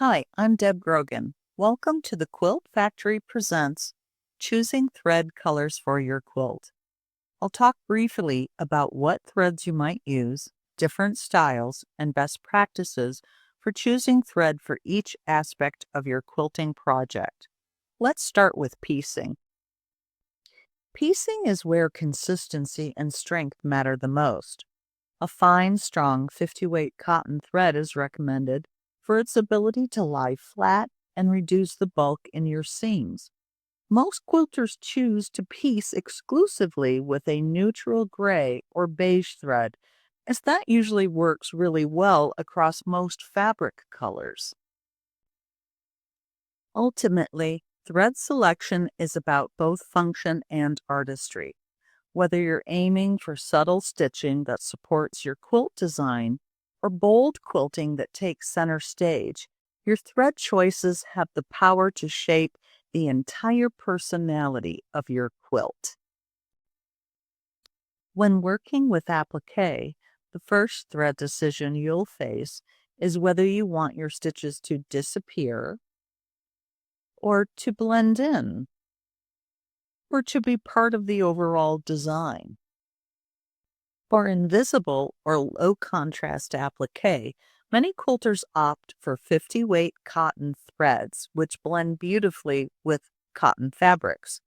Hi, I'm Deb Grogan. Welcome to the Quilt Factory Presents Choosing Thread Colors for Your Quilt. I'll talk briefly about what threads you might use, different styles, and best practices for choosing thread for each aspect of your quilting project. Let's start with piecing. Piecing is where consistency and strength matter the most. A fine, strong 50-weight cotton thread is recommended for its ability to lie flat and reduce the bulk in your seams. Most quilters choose to piece exclusively with a neutral gray or beige thread, as that usually works really well across most fabric colors. Ultimately, thread selection is about both function and artistry. Whether you're aiming for subtle stitching that supports your quilt design or bold quilting that takes center stage, your thread choices have the power to shape the entire personality of your quilt. When working with applique, the first thread decision you'll face is whether you want your stitches to disappear or to blend in or to be part of the overall design. For invisible or low contrast applique, many quilters opt for 50-weight cotton threads, which blend beautifully with cotton fabrics.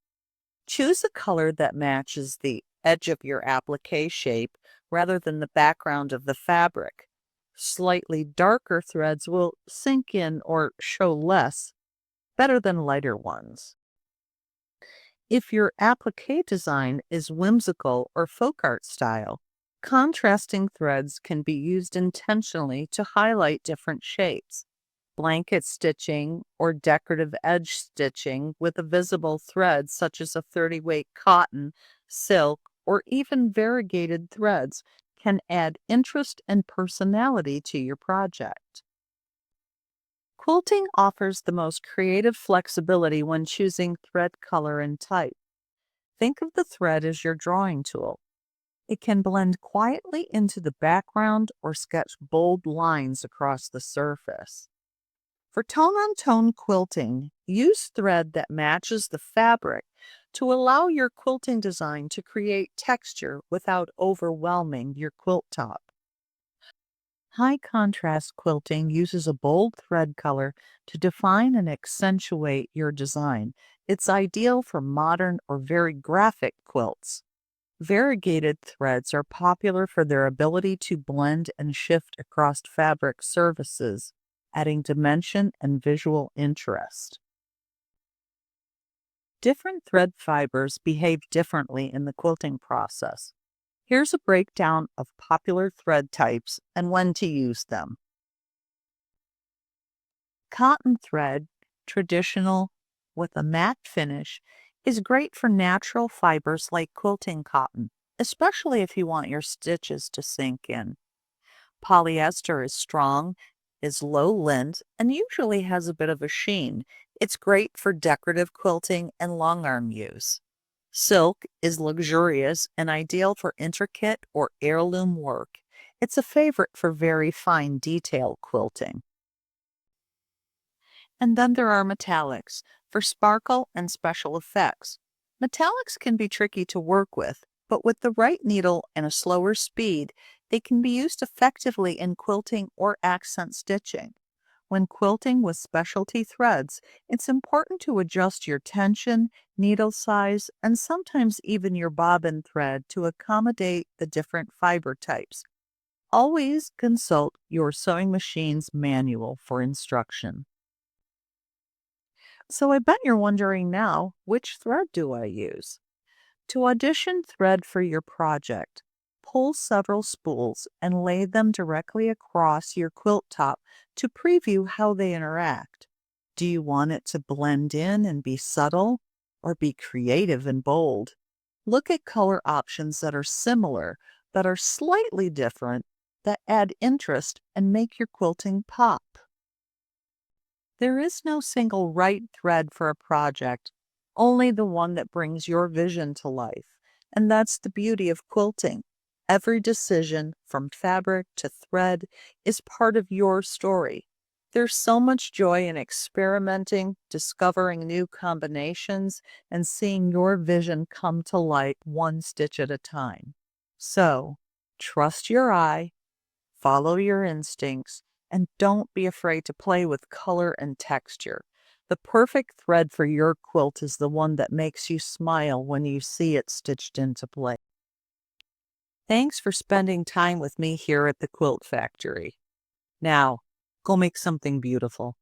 Choose a color that matches the edge of your applique shape rather than the background of the fabric. Slightly darker threads will sink in or show less, better than lighter ones. If your applique design is whimsical or folk art style, contrasting threads can be used intentionally to highlight different shapes. Blanket stitching or decorative edge stitching with a visible thread such as a 30-weight cotton, silk, or even variegated threads can add interest and personality to your project. Quilting offers the most creative flexibility when choosing thread color and type. Think of the thread as your drawing tool. It can blend quietly into the background or sketch bold lines across the surface. For tone-on-tone quilting, use thread that matches the fabric to allow your quilting design to create texture without overwhelming your quilt top. High contrast quilting uses a bold thread color to define and accentuate your design. It's ideal for modern or very graphic quilts. Variegated threads are popular for their ability to blend and shift across fabric surfaces, adding dimension and visual interest. Different thread fibers behave differently in the quilting process. Here's a breakdown of popular thread types and when to use them. Cotton thread, traditional with a matte finish, is great for natural fibers like quilting cotton, especially if you want your stitches to sink in. Polyester is strong, is low lint, and usually has a bit of a sheen. It's great for decorative quilting and long arm use. Silk is luxurious and ideal for intricate or heirloom work. It's a favorite for very fine detail quilting. And then there are metallics for sparkle and special effects. Metallics can be tricky to work with, but with the right needle and a slower speed, they can be used effectively in quilting or accent stitching. When quilting with specialty threads, it's important to adjust your tension, needle size, and sometimes even your bobbin thread to accommodate the different fiber types. Always consult your sewing machine's manual for instruction. So I bet you're wondering now, which thread do I use? To audition thread for your project, pull several spools and lay them directly across your quilt top to preview how they interact. Do you want it to blend in and be subtle or be creative and bold? Look at color options that are similar, that are slightly different, that add interest and make your quilting pop. There is no single right thread for a project, only the one that brings your vision to life. And that's the beauty of quilting. Every decision, from fabric to thread, is part of your story. There's so much joy in experimenting, discovering new combinations, and seeing your vision come to light one stitch at a time. So, trust your eye, follow your instincts, and don't be afraid to play with color and texture. The perfect thread for your quilt is the one that makes you smile when you see it stitched into place. Thanks for spending time with me here at the Quilt Factory. Now, go make something beautiful.